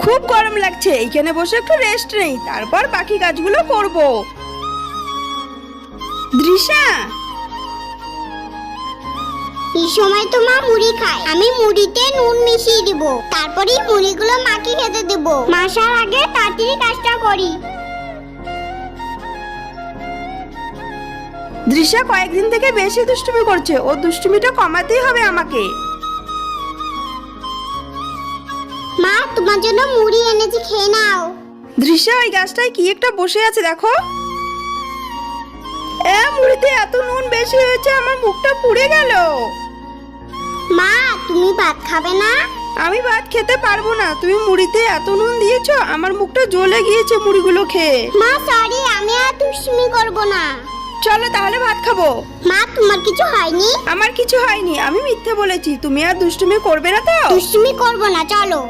খুব গরম লাগছে, এইখানে বসে একটু রেস্ট নেই, তারপর বাকি কাজগুলো করব। দৃশা, এই সময় তো মা মুড়ি খায়, আমি মুড়িতে নুন মিশিয়ে দিব, তারপরে মুড়িগুলো মাকে খেতে দেব। মাসার আগে তাড়াতাড়ি কাজটা করি। দৃশা কয়েকদিন থেকে বেশি দুষ্টুমি করছে, ও দুষ্টুমিটা কমাতেই হবে আমাকে। মা তোমার জন্য মুড়ি এনেছি, খেয়ে নাও। দৃশা, ওই গাছটায় কি একটা বসে আছে দেখো। মুড়িতে এত নুন বেশি হয়েছে, আমার মুখটা পুড়ে গেল। মা তুমি ভাত খাবে না? আমি ভাত খেতে পারবো না, তুমি মুড়িতে এত নুন দিয়েছো, আমার মুখটা জ্বলে গিয়েছে মুড়িগুলো খেয়ে। মা সরি, আমি আর দুষ্টুমি করব না। চলো তাহলে ভাত খাবো। মা তোমার কিছু হয়নি? আমার কিছু হয়নি, আমি মিথ্যে বলেছি। তুমি আর দুষ্টুমি করবে না তো? দুষ্টুমি করব না, চলো।